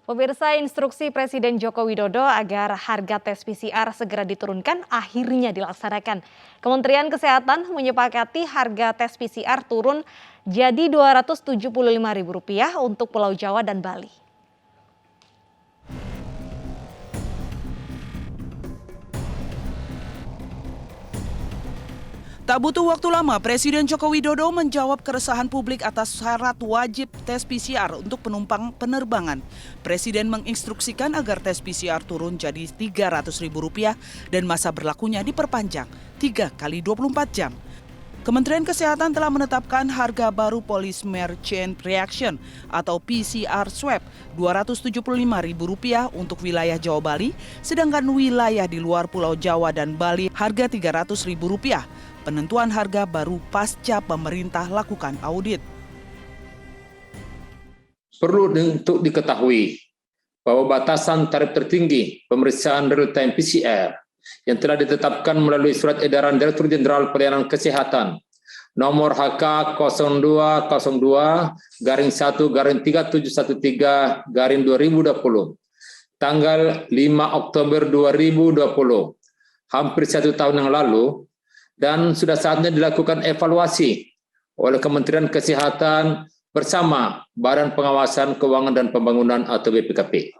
Pemirsa, instruksi Presiden Joko Widodo agar harga tes PCR segera diturunkan akhirnya dilaksanakan. Kementerian Kesehatan menyepakati harga tes PCR turun jadi Rp275.000 untuk Pulau Jawa dan Bali. Tak butuh waktu lama, Presiden Joko Widodo menjawab keresahan publik atas syarat wajib tes PCR untuk penumpang penerbangan. Presiden menginstruksikan agar tes PCR turun jadi Rp300.000 dan masa berlakunya diperpanjang 3 kali 24 jam. Kementerian Kesehatan telah menetapkan harga baru polymer chain reaction atau PCR swab Rp275.000 untuk wilayah Jawa Bali, sedangkan wilayah di luar Pulau Jawa dan Bali harga Rp300.000. Penentuan harga baru pasca pemerintah lakukan audit. Perlu untuk diketahui bahwa batasan tarif tertinggi pemeriksaan real-time PCR yang telah ditetapkan melalui Surat Edaran Direktur Jenderal Pelayanan Kesehatan nomor HK 0202-1-3713-2020 tanggal 5 Oktober 2020, hampir 1 tahun yang lalu, dan sudah saatnya dilakukan evaluasi oleh Kementerian Kesehatan bersama Badan Pengawasan Keuangan dan Pembangunan atau BPKP.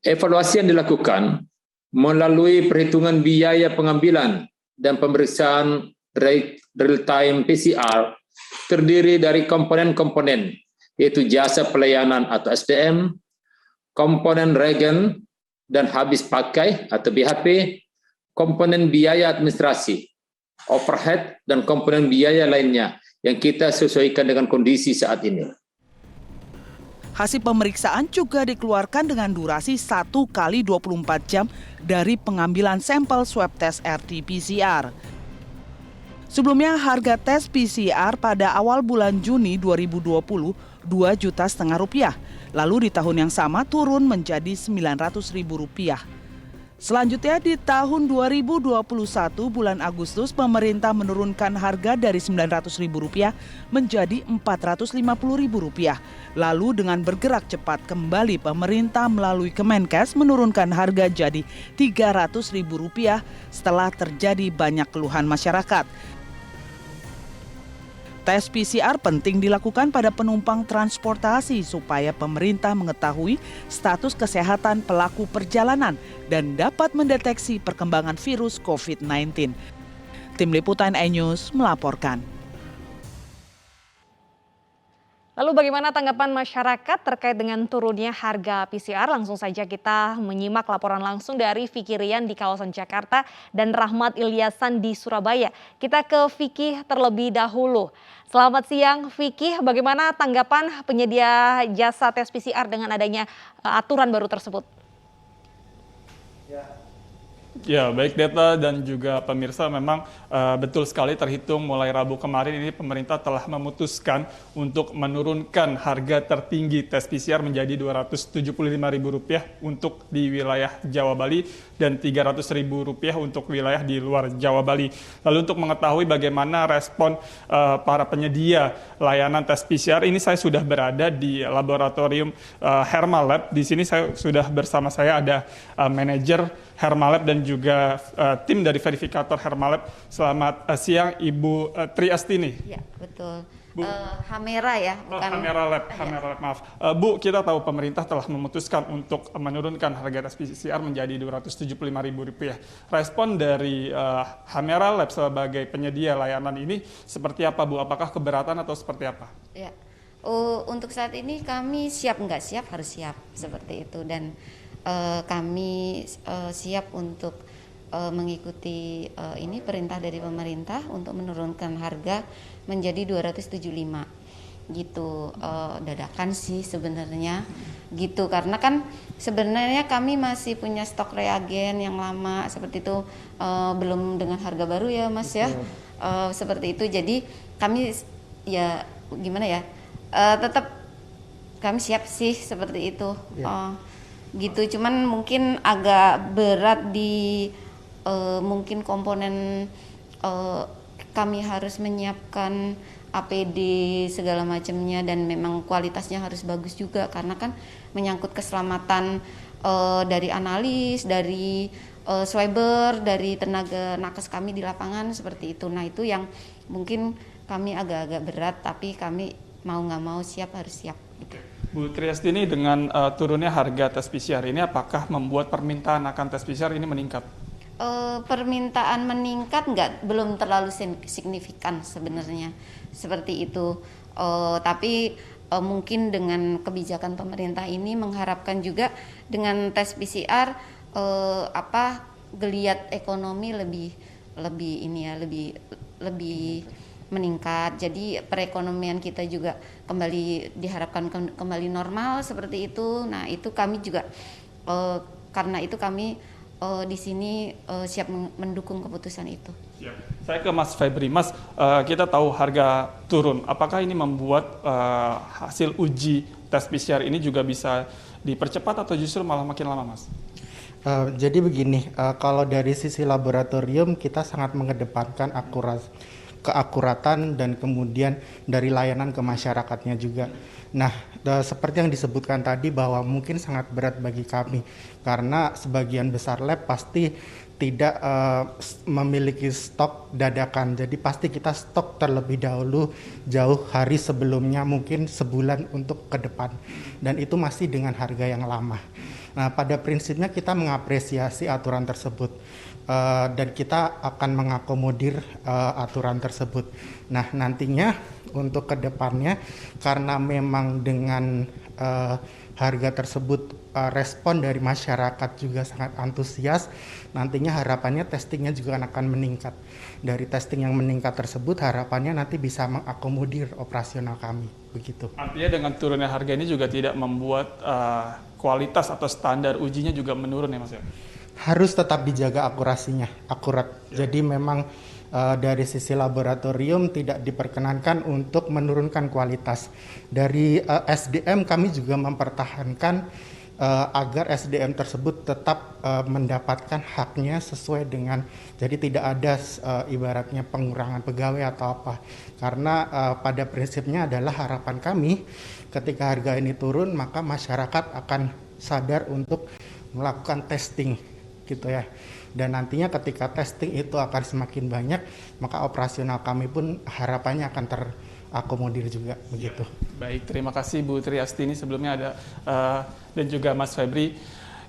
Evaluasi yang dilakukan melalui perhitungan biaya pengambilan dan pemeriksaan real-time PCR terdiri dari komponen-komponen, yaitu jasa pelayanan atau SDM, komponen regen dan habis pakai atau BHP, komponen biaya administrasi, overhead, dan komponen biaya lainnya yang kita sesuaikan dengan kondisi saat ini. Hasil pemeriksaan juga dikeluarkan dengan durasi 1 kali 24 jam dari pengambilan sampel swab tes RT-PCR. Sebelumnya harga tes PCR pada awal bulan Juni 2020 Rp2,5 juta. Lalu di tahun yang sama turun menjadi Rp900.000. Selanjutnya di tahun 2021 bulan Agustus pemerintah menurunkan harga dari Rp900.000 menjadi Rp450.000. Lalu dengan bergerak cepat kembali pemerintah melalui Kemenkes menurunkan harga jadi Rp300.000 setelah terjadi banyak keluhan masyarakat. Tes PCR penting dilakukan pada penumpang transportasi supaya pemerintah mengetahui status kesehatan pelaku perjalanan dan dapat mendeteksi perkembangan virus COVID-19. Tim Liputan iNews melaporkan. Lalu bagaimana tanggapan masyarakat terkait dengan turunnya harga PCR? Langsung saja kita menyimak laporan langsung dari Vicky Rian di kawasan Jakarta dan Rahmat Ilyasan di Surabaya. Kita ke Vicky terlebih dahulu. Selamat siang Vicky, bagaimana tanggapan penyedia jasa tes PCR dengan adanya aturan baru tersebut? Ya, baik Deta dan juga pemirsa, memang betul sekali terhitung mulai Rabu kemarin ini pemerintah telah memutuskan untuk menurunkan harga tertinggi tes PCR menjadi Rp275.000 untuk di wilayah Jawa Bali dan Rp300.000 untuk wilayah di luar Jawa Bali. Lalu untuk mengetahui bagaimana respon para penyedia layanan tes PCR ini, saya sudah berada di laboratorium Hermalab. Di sini sudah bersama saya ada manajer Hermalab dan juga tim dari verifikator Hermalab. Selamat siang Ibu Tri Astini. Ya, betul. Hamera ya, bukan Hamera Lab, maaf. Bu, kita tahu pemerintah telah memutuskan untuk menurunkan harga tes PCR menjadi Rp275.000. Respon dari Hamera Lab sebagai penyedia layanan ini seperti apa, Bu? Apakah keberatan atau seperti apa? Ya, untuk saat ini kami siap nggak siap harus siap seperti itu, dan kami siap untuk mengikuti ini perintah dari pemerintah untuk menurunkan harga menjadi 275 gitu. Dadakan sih sebenarnya gitu, karena kan sebenarnya kami masih punya stok reagen yang lama seperti itu, belum dengan harga baru ya Mas ya. Seperti itu, jadi kami ya gimana ya, tetap kami siap sih seperti itu ya. Gitu, cuman mungkin agak berat di mungkin komponen kami harus menyiapkan APD segala macamnya, dan memang kualitasnya harus bagus juga karena kan menyangkut keselamatan dari analis, dari swabber, dari tenaga nakes kami di lapangan seperti itu. Nah itu yang mungkin kami agak-agak berat, tapi kami mau nggak mau harus siap. Gitu. Bu Triastini, dengan turunnya harga tes PCR ini apakah membuat permintaan akan tes PCR ini meningkat? Permintaan meningkat belum terlalu signifikan sebenarnya seperti itu, tapi mungkin dengan kebijakan pemerintah ini mengharapkan juga dengan tes PCR geliat ekonomi lebih meningkat, jadi perekonomian kita juga diharapkan kembali normal seperti itu. Nah itu kami juga karena itu kami di sini siap mendukung keputusan itu. Saya ke Mas Febri. Mas, kita tahu harga turun. Apakah ini membuat hasil uji tes PCR ini juga bisa dipercepat atau justru malah makin lama, Mas? Jadi begini, kalau dari sisi laboratorium kita sangat mengedepankan keakuratan dan kemudian dari layanan ke masyarakatnya juga. Nah, seperti yang disebutkan tadi bahwa mungkin sangat berat bagi kami karena sebagian besar lab pasti tidak memiliki stok dadakan. Jadi pasti kita stok terlebih dahulu jauh hari sebelumnya, mungkin sebulan untuk ke depan. Dan itu masih dengan harga yang lama. Nah, pada prinsipnya kita mengapresiasi aturan tersebut. Dan kita akan mengakomodir aturan tersebut. Nah, nantinya untuk kedepannya karena memang dengan harga tersebut respon dari masyarakat juga sangat antusias, nantinya harapannya testingnya juga akan meningkat. Dari testing yang meningkat tersebut harapannya nanti bisa mengakomodir operasional kami, begitu. Artinya dengan turunnya harga ini juga tidak membuat kualitas atau standar ujinya juga menurun ya, Mas ya? Harus tetap dijaga akurasinya, akurat. Jadi memang dari sisi laboratorium tidak diperkenankan untuk menurunkan kualitas. Dari SDM kami juga mempertahankan agar SDM tersebut tetap mendapatkan haknya sesuai dengan, jadi tidak ada ibaratnya pengurangan pegawai atau apa. Karena pada prinsipnya adalah harapan kami ketika harga ini turun maka masyarakat akan sadar untuk melakukan testing gitu ya, dan nantinya ketika testing itu akan semakin banyak maka operasional kami pun harapannya akan terakomodir juga begitu. Baik, terima kasih Bu Triastini sebelumnya ada dan juga Mas Febri.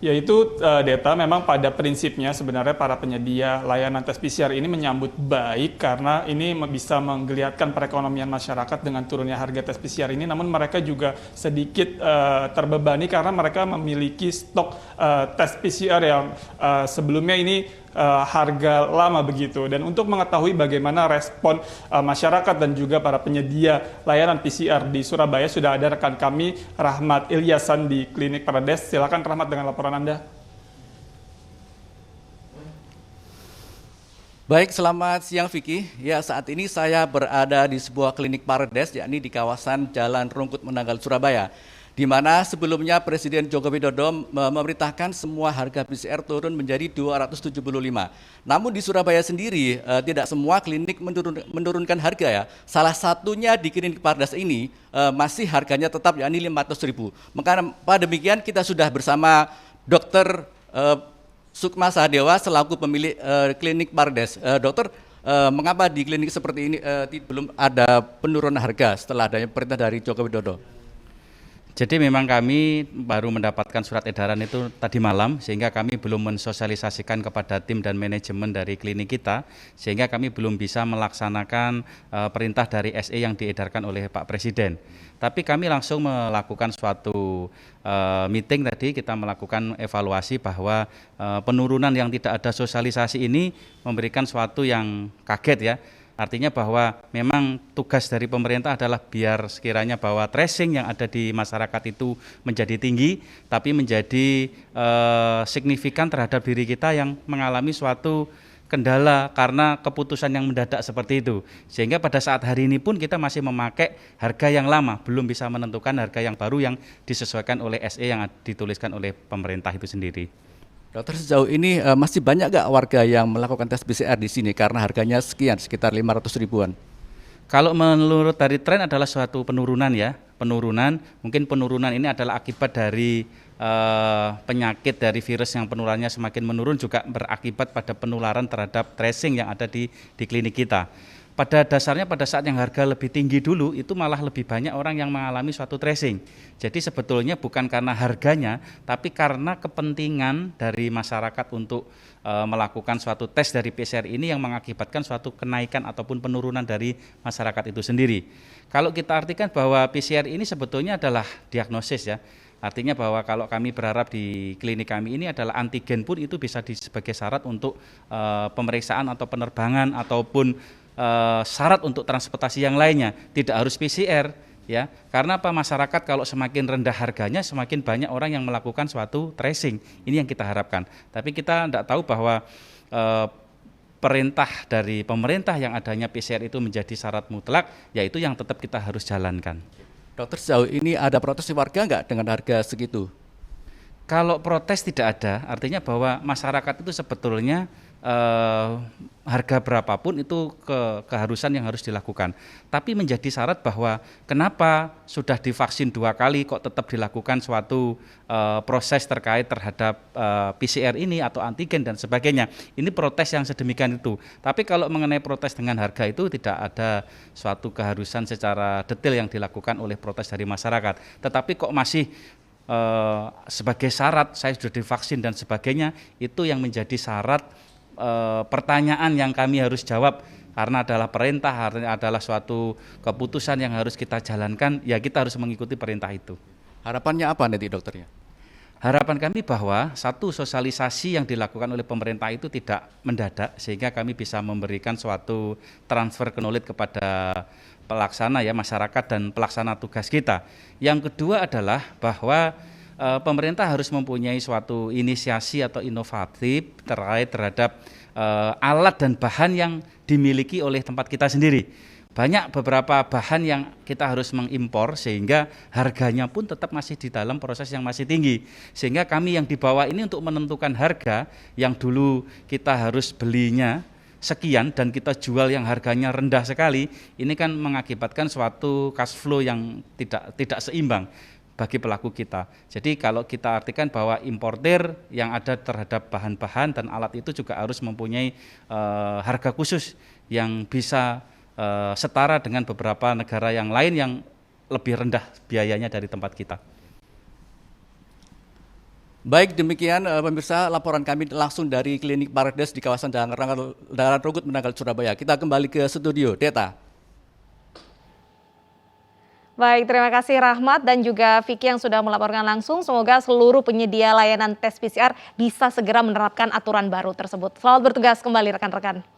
Yaitu Deta, memang pada prinsipnya sebenarnya para penyedia layanan tes PCR ini menyambut baik karena ini bisa menggeliatkan perekonomian masyarakat dengan turunnya harga tes PCR ini, namun mereka juga sedikit terbebani karena mereka memiliki stok tes PCR yang sebelumnya ini harga lama begitu. Dan untuk mengetahui bagaimana respon masyarakat dan juga para penyedia layanan PCR di Surabaya, sudah ada rekan kami Rahmat Ilyasan di Klinik Parades. Silakan Rahmat dengan laporan Anda. Baik, selamat siang Vicky. Ya, saat ini saya berada di sebuah klinik Parades, yakni di kawasan Jalan Rungkut Menanggal, Surabaya, di mana sebelumnya Presiden Joko Widodo memerintahkan semua harga PCR turun menjadi 275. Namun di Surabaya sendiri tidak semua klinik menurunkan harga ya. Salah satunya di klinik Pardas ini masih harganya tetap yakni 500.000. Maka demikian kita sudah bersama Dr. Sukma Sahadewa selaku pemilik klinik Pardas. Dokter, mengapa di klinik seperti ini belum ada penurunan harga setelah adanya perintah dari Joko Widodo? Jadi memang kami baru mendapatkan surat edaran itu tadi malam, sehingga kami belum mensosialisasikan kepada tim dan manajemen dari klinik kita, sehingga kami belum bisa melaksanakan perintah dari SE yang diedarkan oleh Pak Presiden. Tapi kami langsung melakukan suatu meeting tadi, kita melakukan evaluasi bahwa penurunan yang tidak ada sosialisasi ini memberikan suatu yang kaget ya. Artinya bahwa memang tugas dari pemerintah adalah biar sekiranya bahwa tracing yang ada di masyarakat itu menjadi tinggi, tapi menjadi signifikan terhadap diri kita yang mengalami suatu kendala karena keputusan yang mendadak seperti itu. Sehingga pada saat hari ini pun kita masih memakai harga yang lama, belum bisa menentukan harga yang baru yang disesuaikan oleh SE yang dituliskan oleh pemerintah itu sendiri. Dokter, sejauh ini masih banyak nggak warga yang melakukan tes PCR di sini karena harganya sekian, sekitar 500 ribuan? Kalau menurut dari tren adalah suatu penurunan ya, penurunan. Mungkin penurunan ini adalah akibat dari penyakit dari virus yang penularannya semakin menurun juga berakibat pada penularan terhadap tracing yang ada di klinik kita. Pada dasarnya pada saat yang harga lebih tinggi dulu itu malah lebih banyak orang yang mengalami suatu tracing. Jadi sebetulnya bukan karena harganya, tapi karena kepentingan dari masyarakat untuk melakukan suatu tes dari PCR ini yang mengakibatkan suatu kenaikan ataupun penurunan dari masyarakat itu sendiri. Kalau kita artikan bahwa PCR ini sebetulnya adalah diagnosis ya. Artinya bahwa kalau kami berharap di klinik kami ini adalah antigen pun itu bisa sebagai syarat untuk pemeriksaan atau penerbangan ataupun syarat untuk transportasi yang lainnya, tidak harus PCR ya. Karena apa, masyarakat kalau semakin rendah harganya semakin banyak orang yang melakukan suatu tracing. Ini yang kita harapkan. Tapi kita tidak tahu bahwa perintah dari pemerintah yang adanya PCR itu menjadi syarat mutlak, yaitu yang tetap kita harus jalankan. Dokter, sejauh ini ada protes warga nggak dengan harga segitu? Kalau protes tidak ada, artinya bahwa masyarakat itu sebetulnya harga berapapun itu keharusan yang harus dilakukan. Tapi menjadi syarat bahwa kenapa sudah divaksin 2 kali kok tetap dilakukan suatu proses terkait terhadap PCR ini atau antigen dan sebagainya. Ini protes yang sedemikian itu. Tapi kalau mengenai protes dengan harga itu tidak ada suatu keharusan secara detail yang dilakukan oleh protes dari masyarakat. Tetapi kok masih sebagai syarat saya sudah divaksin dan sebagainya, itu yang menjadi syarat pertanyaan yang kami harus jawab, karena adalah perintah, adalah suatu keputusan yang harus kita jalankan, ya kita harus mengikuti perintah itu. Harapannya apa nanti dokternya? Harapan kami bahwa satu, sosialisasi yang dilakukan oleh pemerintah itu tidak mendadak, sehingga kami bisa memberikan suatu transfer knowledge kepada pelaksana ya, masyarakat dan pelaksana tugas kita. Yang kedua adalah bahwa pemerintah harus mempunyai suatu inisiasi atau inovatif terhadap alat dan bahan yang dimiliki oleh tempat kita sendiri. Banyak beberapa bahan yang kita harus mengimpor sehingga harganya pun tetap masih di dalam proses yang masih tinggi. Sehingga kami yang di bawah ini untuk menentukan harga yang dulu kita harus belinya sekian dan kita jual yang harganya rendah sekali, ini kan mengakibatkan suatu cash flow yang tidak seimbang bagi pelaku kita. Jadi kalau kita artikan bahwa importer yang ada terhadap bahan-bahan dan alat itu juga harus mempunyai harga khusus yang bisa setara dengan beberapa negara yang lain yang lebih rendah biayanya dari tempat kita. Baik, demikian pemirsa laporan kami langsung dari Klinik Parades di kawasan Jalan Rungkut Menanggal, Surabaya. Kita kembali ke studio, Deta. Baik, terima kasih Rahmat dan juga Vicky yang sudah melaporkan langsung. Semoga seluruh penyedia layanan tes PCR bisa segera menerapkan aturan baru tersebut. Selamat bertugas kembali rekan-rekan.